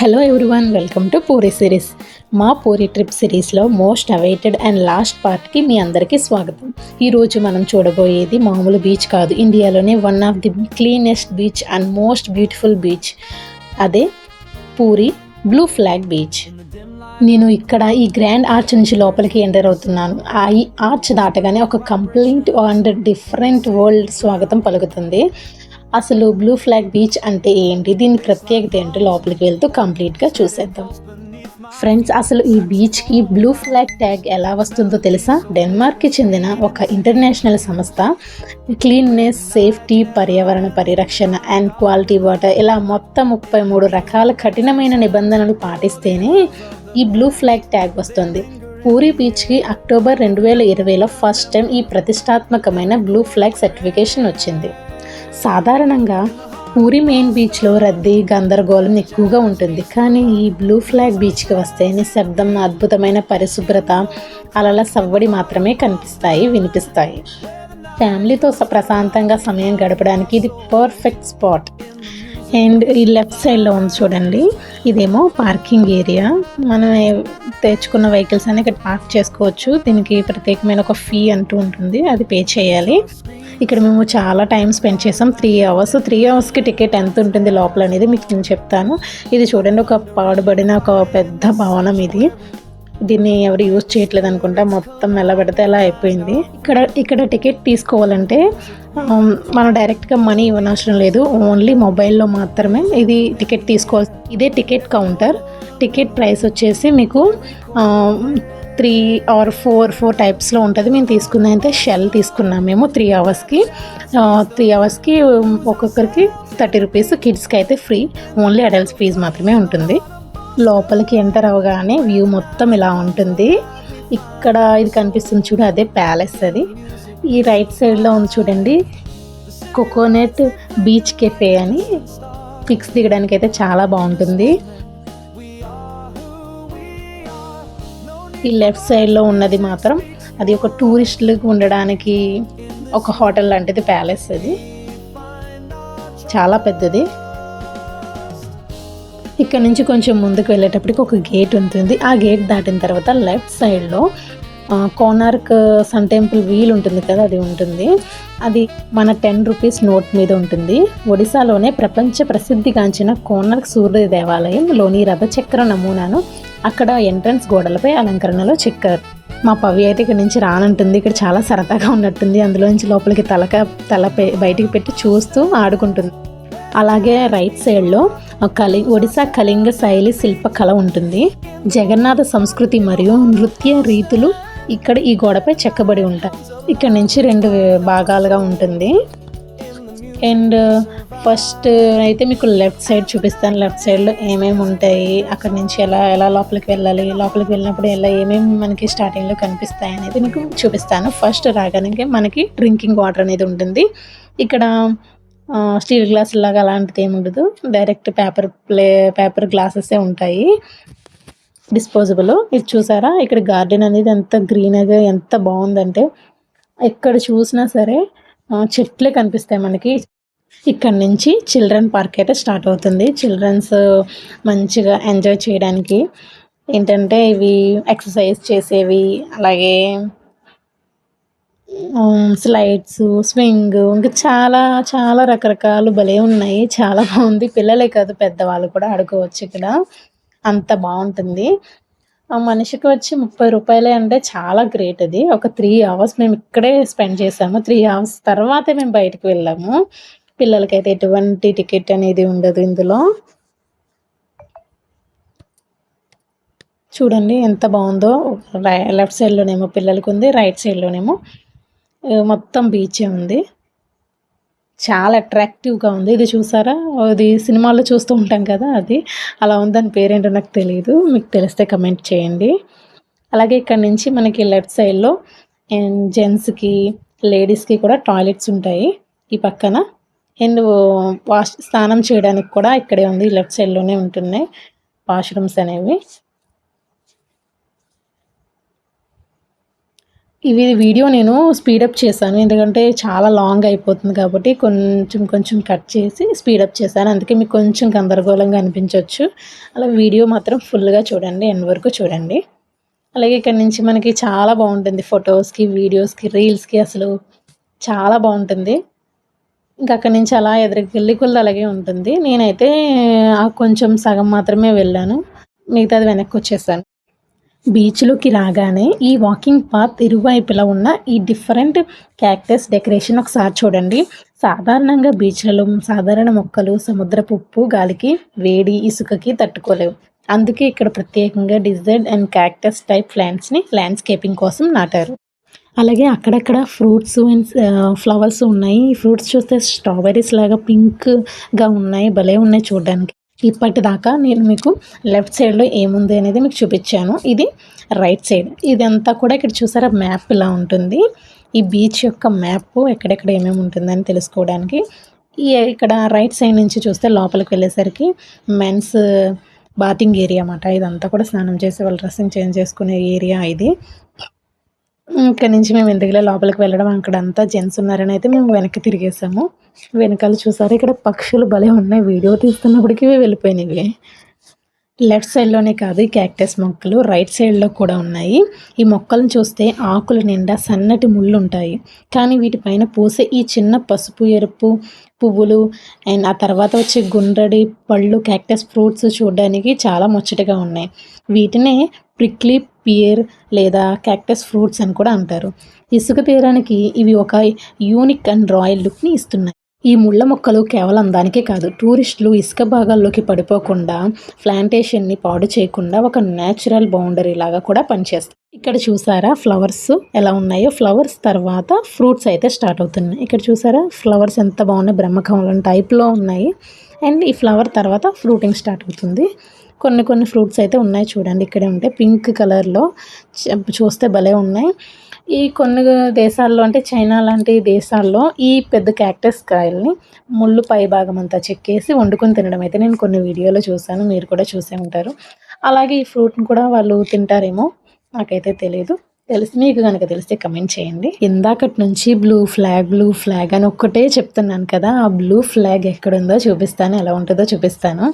Hello everyone, welcome to puri series. మా puri trip సిరీస్లో most awaited and last పార్ట్కి మీ అందరికీ స్వాగతం. ఈరోజు మనం చూడబోయేది మామూలు బీచ్ కాదు, ఇండియాలోనే one of the cleanest beach and most beautiful beach. అదే పూరి బ్లూ ఫ్లాగ్ బీచ్. నేను ఇక్కడ ఈ గ్రాండ్ ఆర్చ్ నుంచి లోపలికి ఎంటర్ అవుతున్నాను. ఈ ఆర్చ్ దాటగానే ఒక కంప్లీట్ అండ్ డిఫరెంట్ వరల్డ్ స్వాగతం పలుకుతుంది. అసలు బ్లూ ఫ్లాగ్ బీచ్ అంటే ఏంటి, దీని ప్రత్యేకత ఏంటో లోపలికి వెళ్తూ కంప్లీట్గా చూసేద్దాం. ఫ్రెండ్స్, అసలు ఈ బీచ్కి బ్లూ ఫ్లాగ్ ట్యాగ్ ఎలా వస్తుందో తెలుసా? డెన్మార్క్కి చెందిన ఒక ఇంటర్నేషనల్ సంస్థ క్లీన్నెస్, సేఫ్టీ, పర్యావరణ పరిరక్షణ అండ్ క్వాలిటీ వాటర్ ఇలా మొత్తం 33 రకాల కఠినమైన నిబంధనలు పాటిస్తేనే ఈ బ్లూ ఫ్లాగ్ ట్యాగ్ వస్తుంది. పూరి బీచ్కి అక్టోబర్ 2020లో ఫస్ట్ టైం ఈ ప్రతిష్టాత్మకమైన బ్లూ ఫ్లాగ్ సర్టిఫికేషన్ వచ్చింది. సాధారణంగా పూరి మెయిన్ బీచ్లో రద్దీ, గందరగోళం ఎక్కువగా ఉంటుంది. కానీ ఈ బ్లూ ఫ్లాగ్ బీచ్కి వస్తే నిశ్శబ్దం, అద్భుతమైన పరిశుభ్రత, అలల సవ్వడి మాత్రమే వినిపిస్తాయి. ఫ్యామిలీతో ప్రశాంతంగా సమయం గడపడానికి ఇది పర్ఫెక్ట్ స్పాట్. అండ్ ఈ లెఫ్ట్ సైడ్లో ఉంది చూడండి, ఇదేమో పార్కింగ్ ఏరియా. మనం తెచ్చుకున్న వెహికల్స్ అన్ని ఇక్కడ పార్క్ చేసుకోవచ్చు. దీనికి ప్రత్యేకమైన ఒక ఫీ అంటూ ఉంటుంది, అది పే చేయాలి. ఇక్కడ మేము చాలా టైం స్పెండ్ చేసాం, 3 అవర్స్. 3 అవర్స్కి టికెట్ ఎంత ఉంటుంది లోపల అనేది మీకు నేను చెప్తాను. ఇది చూడండి, ఒక పాడుబడిన ఒక పెద్ద భవనం ఇది. దీన్ని ఎవరు యూజ్ చేయట్లేదు అనుకుంటా, మొత్తం ఎలా పెడితే అలా అయిపోయింది. ఇక్కడ టికెట్ తీసుకోవాలంటే మనం డైరెక్ట్గా మనీ ఇవ్వనవసరం లేదు, ఓన్లీ మొబైల్లో మాత్రమే ఇది టికెట్ తీసుకోవాలి. ఇదే టికెట్ కౌంటర్. టికెట్ ప్రైస్ వచ్చేసి మీకు 3 or 4 టైప్స్లో ఉంటుంది. మేము తీసుకున్నైతే షెల్ తీసుకున్నాం. మేము 3 అవర్స్కి ఒక్కొక్కరికి 30 రూపీస్. కిడ్స్కి అయితే ఫ్రీ, ఓన్లీ అడల్ట్స్ ఫీజు మాత్రమే ఉంటుంది. లోపలికి ఎంటర్ అవగానే వ్యూ మొత్తం ఇలా ఉంటుంది. ఇక్కడ ఇది కనిపిస్తుంది చూడు, అదే ప్యాలెస్. అది ఈ రైట్ సైడ్లో ఉంది చూడండి, కోకోనట్ బీచ్ కెఫే అని. పిక్స్ దిగడానికి అయితే చాలా బాగుంటుంది. ఈ లెఫ్ట్ సైడ్లో ఉన్నది మాత్రం అది ఒక టూరిస్టులకు ఉండడానికి ఒక హోటల్ లాంటిది, ప్యాలెస్. అది చాలా పెద్దది. ఇక్కడ నుంచి కొంచెం ముందుకు వెళ్ళేటప్పటికి ఒక గేట్ ఉంటుంది. ఆ గేట్ దాటిన తర్వాత లెఫ్ట్ సైడ్లో కోనార్క్ సన్ టెంపుల్ వీల్ ఉంటుంది కదా, అది ఉంటుంది. అది మన 10 రూపీస్ నోట్ మీద ఉంటుంది. ఒడిశాలోనే ప్రపంచ ప్రసిద్ధిగాంచిన కోనార్క్ సూర్య దేవాలయంలోని రథచక్ర నమూనాను అక్కడ ఎంట్రన్స్ గోడలపై అలంకరణలో చెక్కారు. మా పవి అయితే ఇక్కడ నుంచి రానంటుంది. ఇక్కడ చాలా సరదాగా ఉన్నట్టుంది. అందులో నుంచి లోపలికి తల బయటికి పెట్టి చూస్తూ ఆడుకుంటుంది. అలాగే రైట్ సైడ్లో ఒడిశా కళింగ శైలి శిల్పకళ ఉంటుంది. జగన్నాథ సంస్కృతి మరియు నృత్య రీతులు ఇక్కడ ఈ గోడపై చెక్కబడి ఉంటాయి. ఇక్కడ నుంచి 2 భాగాలుగా ఉంటుంది. అండ్ ఫస్ట్ అయితే మీకు లెఫ్ట్ సైడ్ చూపిస్తాను. లెఫ్ట్ సైడ్లో ఏమేమి ఉంటాయి, అక్కడ నుంచి ఎలా లోపలికి వెళ్ళాలి, లోపలికి వెళ్ళినప్పుడు ఏమేమి మనకి స్టార్టింగ్లో కనిపిస్తాయి అనేది మీకు చూపిస్తాను. ఫస్ట్ రాగానే మనకి డ్రింకింగ్ వాటర్ అనేది ఉంటుంది. ఇక్కడ స్టీల్ గ్లాస్ లాగా అలాంటిది ఏమి ఉండదు, డైరెక్ట్ పేపర్ గ్లాసెసే ఉంటాయి, డిస్పోజబుల్. ఇది చూసారా, ఇక్కడ గార్డెన్ అనేది ఎంత గ్రీనర్గా ఎంత బాగుందంటే ఎక్కడ చూసినా సరే చెట్లే కనిపిస్తాయి మనకి. ఇక్కడ నుంచి చిల్డ్రన్ పార్క్ అయితే స్టార్ట్ అవుతుంది. చిల్డ్రన్స్ మంచిగా ఎంజాయ్ చేయడానికి ఏంటంటే ఇవి ఎక్సర్సైజ్ చేసేవి, అలాగే స్లైడ్స్, స్వింగ్, ఇంకా చాలా చాలా రకరకాలు భలే ఉన్నాయి. చాలా బాగుంది. పిల్లలే కాదు, పెద్దవాళ్ళు కూడా ఆడుకోవచ్చు ఇక్కడ, అంత బాగుంటుంది. మనిషికి వచ్చి 30 రూపాయలే అంటే చాలా గ్రేట్. అది ఒక 3 అవర్స్ మేము ఇక్కడే స్పెండ్ చేసాము. 3 అవర్స్ తర్వాతే మేము బయటకు వెళ్ళాము. పిల్లలకైతే ఎటువంటి టికెట్ అనేది ఉండదు ఇందులో. చూడండి ఎంత బాగుందో. లెఫ్ట్ సైడ్లోనేమో పిల్లలకి ఉంది, రైట్ సైడ్లోనేమో మొత్తం బీచే ఉంది. చాలా అట్రాక్టివ్గా ఉంది. ఇది చూసారా, అది సినిమాల్లో చూస్తూ ఉంటాం కదా, అది అలా ఉంది. దాని పేరేంటో నాకు తెలియదు, మీకు తెలిస్తే కమెంట్ చేయండి. అలాగే ఇక్కడ నుంచి మనకి లెఫ్ట్ సైడ్లో జెంట్స్కి, లేడీస్కి కూడా టాయిలెట్స్ ఉంటాయి ఈ పక్కన. అండ్ స్నానం చేయడానికి కూడా ఇక్కడే ఉంది, లెఫ్ట్ సైడ్లోనే ఉంటున్నాయి వాష్రూమ్స్ అనేవి. ఇవి వీడియో నేను స్పీడప్ చేశాను. ఎందుకంటే చాలా లాంగ్ అయిపోతుంది కాబట్టి కొంచెం కొంచెం కట్ చేసి స్పీడప్ చేశాను. అందుకే మీకు కొంచెం గందరగోళంగా అనిపించొచ్చు. అలా వీడియో మాత్రం ఫుల్‌గా చూడండి. ఎండ్ వరకు చూడండి. అలాగే ఇక్కడి నుంచి మనకి చాలా బావుంటుంది. ఫోటోస్‌కి, వీడియోస్‌కి, రీల్స్‌కి అసలు చాలా బావుంటుంది. ఇంక అక్కడి నుంచి అలా ఎదురుకెళ్ళి కొలది అలాగే ఉంటుంది. నేనైతే కొంచెం సగం మాత్రమే వెళ్ళాను. మిగతాది వెనక్కొచ్చేసాను. బీచ్‌లోకి రాగానే ఈ వాకింగ్ పాత్ ఇరువైపులా ఉన్న ఈ డిఫరెంట్ క్యాక్టస్ డెకరేషన్ ఒకసారి చూడండి. సాధారణంగా బీచ్‌లలో సాధారణ మొక్కలు సముద్రపు ఉప్పు గాలికి, వేడి, ఇసుకకి తట్టుకోలేవు. అందుకే ఇక్కడ ప్రత్యేకంగా డిజైన్ అండ్ క్యాక్టస్ టైప్ ప్లాంట్స్‌ని ల్యాండ్‌స్కేపింగ్ కోసం నాటారు. అలాగే అక్కడక్కడ ఫ్రూట్స్ అండ్ ఫ్లవర్స్ ఉన్నాయి. ఈ ఫ్రూట్స్ చూస్తే స్ట్రాబెర్రీస్ లాగా పింక్‌గా ఉన్నాయి. భలే ఉన్నాయి చూడ్డానికి. ఇప్పటిదాకా నేను మీకు లెఫ్ట్ సైడ్‌లో ఏముంది అనేది మీకు చూపిచ్చాను. ఇది రైట్ సైడ్. ఇదంతా కూడా ఇక్కడ చూసారా మ్యాప్ ఇలా ఉంటుంది. ఈ బీచ్ యొక్క మ్యాప్ ఎక్కడెక్కడ ఏమేమి ఉంటుందని తెలుసుకోవడానికి. ఇక్కడ రైట్ సైడ్ నుంచి చూస్తే లోపలికి వెళ్ళేసరికి మెన్స్ బాతింగ్ ఏరియా మాట. ఇదంతా కూడా స్నానం చేసి వాళ్ళు డ్రెస్సింగ్ చేంజ్ చేసుకునే ఏరియా ఇది. ఇక్కడి నుంచి మేము ఎందుకులే లోపలికి వెళ్ళడం అక్కడంతా జెంట్స్ ఉన్నారని అయితే మేము వెనక్కి తిరిగేసాము. వెనకాల చూసారా ఇక్కడ పక్షులు భలే ఉన్నాయి. వీడియో తీస్తున్నప్పటికి వెళ్ళిపోయినవి. లెఫ్ట్ సైడ్‌లోనే కాదు ఈ క్యాక్టస్ మొక్కలు రైట్ సైడ్‌లో కూడా ఉన్నాయి. ఈ మొక్కలను చూస్తే ఆకుల నిండా సన్నటి ముళ్ళుంటాయి. కానీ వీటిపైన పూసే ఈ చిన్న పసుపు, ఎరుపు పువ్వులు అండ్ ఆ తర్వాత వచ్చే గుండ్రటి పళ్ళు క్యాక్టస్ ఫ్రూట్స్ చూడడానికి చాలా ముచ్చటగా ఉన్నాయి. వీటినే ప్రిక్లీ పియర్ లేదా క్యాక్టస్ ఫ్రూట్స్ అని కూడా అంటారు. ఇసుక తీరానికి ఇవి ఒక యూనిక్ అండ్ రాయల్ లుక్‌ని ఇస్తున్నాయి. ఈ ముళ్ళ మొక్కలు కేవలం అందానికే కాదు, టూరిస్టులు ఇసుక భాగాల్లోకి పడిపోకుండా, ప్లాంటేషన్‌ని పాడు చేయకుండా ఒక నేచురల్ బౌండరీ లాగా కూడా పనిచేస్తాయి. ఇక్కడ చూసారా ఫ్లవర్స్ ఎలా ఉన్నాయో, ఫ్లవర్స్ తర్వాత ఫ్రూట్స్ అయితే స్టార్ట్ అవుతున్నాయి. ఇక్కడ చూసారా ఫ్లవర్స్ ఎంత బాగున్నాయి, బ్రహ్మకమలం టైప్‌లో ఉన్నాయి. అండ్ ఈ ఫ్లవర్ తర్వాత ఫ్రూటింగ్ స్టార్ట్ అవుతుంది. కొన్ని కొన్ని ఫ్రూట్స్ అయితే ఉన్నాయి చూడండి, ఇక్కడే ఉంటాయి పింక్ కలర్‌లో చూస్తే భలే ఉన్నాయి. ఈ కొన్ని దేశాల్లో అంటే చైనా లాంటి దేశాల్లో ఈ పెద్ద క్యాక్టస్ కాయల్ని ముళ్ళు పై భాగం అంతా చెక్కేసి వండుకొని తినడం అయితే నేను కొన్ని వీడియోలో చూశాను. మీరు కూడా చూసే ఉంటారు. అలాగే ఈ ఫ్రూట్‌ని కూడా వాళ్ళు తింటారేమో నాకైతే తెలీదు. మీకు గనక తెలిస్తే కమెంట్ చేయండి. ఇందాకటి నుంచి బ్లూ ఫ్లాగ్ అని ఒక్కటే చెప్తున్నాను కదా! ఆ బ్లూ ఫ్లాగ్ ఎక్కడుందో చూపిస్తాను. ఎలా ఉంటదో చూపిస్తాను.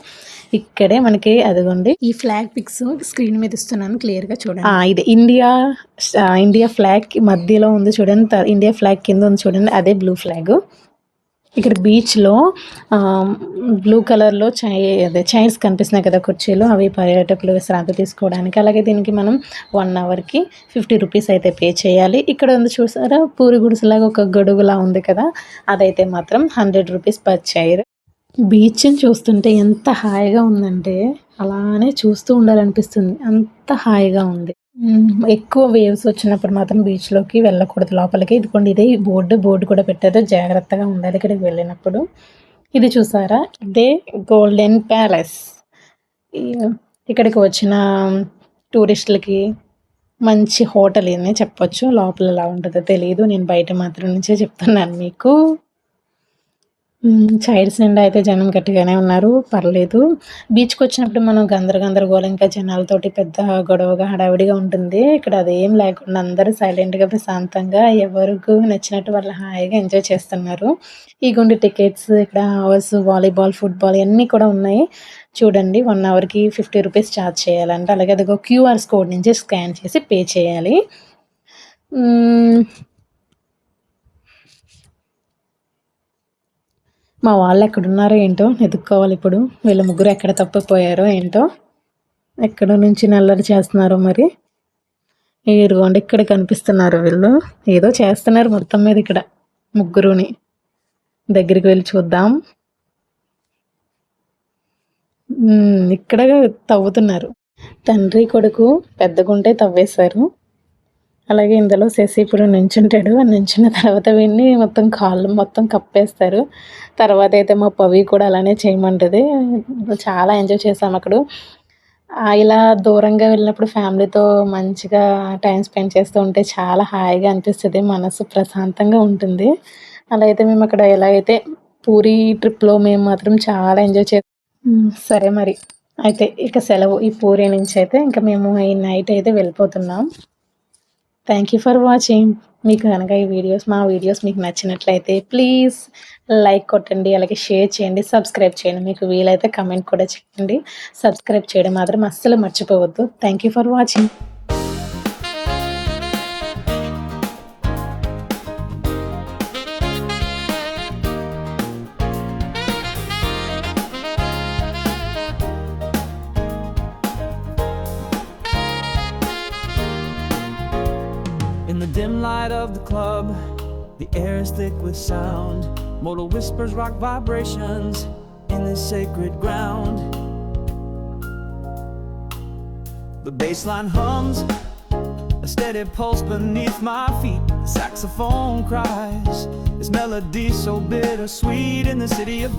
ఇక్కడే మనకి అదిగోండి ఈ ఫ్లాగ్ పిక్స్ స్క్రీన్ మీద ఇస్తున్నాను, క్లియర్‌గా చూడండి. ఇది ఇండియా ఫ్లాగ్ మధ్యలో ఉంది చూడండి. ఇండియా ఫ్లాగ్ కింద ఉంది చూడండి, అదే బ్లూ ఫ్లాగ్. ఇక్కడ బీచ్‌లో బ్లూ కలర్‌లో చైర్స్ కనిపిస్తున్నాయి కదా కుర్చీలు, అవి పర్యాటకులు విశ్రాంతి తీసుకోవడానికి. అలాగే దీనికి మనం 1 అవర్‌కి 50 రూపీస్ అయితే పే చేయాలి. ఇక్కడ ఉంది చూసారా పూరి గుడిసెలాగా ఒక గొడుగులా ఉంది కదా, అదైతే మాత్రం 100 రూపీస్ పర్ చైర్. బీచ్‌ని చూస్తుంటే ఎంత హాయిగా ఉందంటే, అలానే చూస్తూ ఉండాలనిపిస్తుంది. అంత హాయిగా ఉంది. ఎక్కువ వేవ్స్ వచ్చినప్పుడు మాత్రం బీచ్‌లోకి వెళ్ళకూడదు లోపలికి. ఇదిగోండి ఇదే బోర్డు కూడా పెట్టారు. జాగ్రత్తగా ఉండాలి ఇక్కడికి వెళ్ళినప్పుడు. ఇది చూసారా? ఇదే గోల్డెన్ ప్యాలెస్. ఈ ఇక్కడికి వచ్చిన టూరిస్టులకి మంచి హోటల్ అనే చెప్పొచ్చు. లోపల ఎలా ఉంటదో తెలీదు. నేను బయట మాత్రం నుంచే చెప్తున్నాను మీకు. చైర్స్ నిండా అయితే జనం గట్టిగానే ఉన్నారు. పర్లేదు. బీచ్‌కొచ్చినప్పుడు మనం గందరగోళంగా జనాలతోటి పెద్ద గొడవగా, హడావిడిగా ఉంటుంది. ఇక్కడ అదేం లేకుండా అందరూ సైలెంట్‌గా, ప్రశాంతంగా ఎవరికి నచ్చినట్టు వాళ్ళు హాయిగా ఎంజాయ్ చేస్తున్నారు. ఇగోండి టికెట్స్ ఇక్కడ అవర్స్ వాలీబాల్, ఫుట్‌బాల్ ఇయన్నీ కూడా ఉన్నాయి. చూడండి 1 అవర్‌కి 50 రూపీస్ చార్జ్ చేయాలంట. అలాగే అదిగో క్యూఆర్స్ కోడ్ నుంచి స్కాన్ చేసి పే చేయాలి. మా వాళ్ళెక్కడున్నారో ఏంటో ఎతుక్కోవాలిప్పుడు. వీళ్ళ ముగ్గురు ఎక్కడ తప్పిపోయారో ఏంటో. ఎక్కడి నుంచి అల్లరి చేస్తున్నారో మరి. ఇదిగోండి ఇక్కడ కనిపిస్తున్నారు వీళ్ళు. ఏదో చేస్తున్నారు మొత్తం మీద ఇక్కడ ముగ్గురుని. దగ్గరికి వెళ్ళి చూద్దాం. ఇక్కడ తవ్వుతున్నారు. తండ్రి, కొడుకు పెద్ద గుంటే తవ్వేశారు. అలాగే ఇందులో శశి ఇప్పుడు నించుంటాడు. నించున్న తర్వాత వీడిని మొత్తం కాళ్ళు మొత్తం కప్పేస్తారు. తర్వాత అయితే మా పవి కూడా అలానే చేయమంటది. చాలా ఎంజాయ్ చేసాం అక్కడ. ఇలా దూరంగా వెళ్ళినప్పుడు ఫ్యామిలీతో మంచిగా టైం స్పెండ్ చేస్తూ ఉంటే చాలా హాయిగా అనిపిస్తది. మనసు ప్రశాంతంగా ఉంటుంది. అలా అయితే మేము అక్కడ ఎలా అయితే పూరీ ట్రిప్‌లో మేము మాత్రం చాలా ఎంజాయ్ సరే మరి. అయితే ఇక సెలవు ఈ పూరీ నుంచి అయితే ఇంక మేము ఈ నైట్ అయితే వెళ్ళిపోతున్నాం. Thank you for watching. మీకు కనుక మా వీడియోస్ మీకు నచ్చినట్లయితే ప్లీజ్ లైక్ కొట్టండి, అలాగే షేర్ చేయండి, సబ్స్క్రైబ్ చేయండి. మీకు వీలైతే కమెంట్ కూడా చేయండి. సబ్స్క్రైబ్ చేయడం మాత్రం అస్సలు మర్చిపోవద్దు. Thank you for watching. In the dim light of the club, the air is thick with sound. Mortal whispers rock vibrations in this sacred ground. The bassline hums, a steady pulse beneath my feet. The saxophone cries, this melody so bittersweet in the city of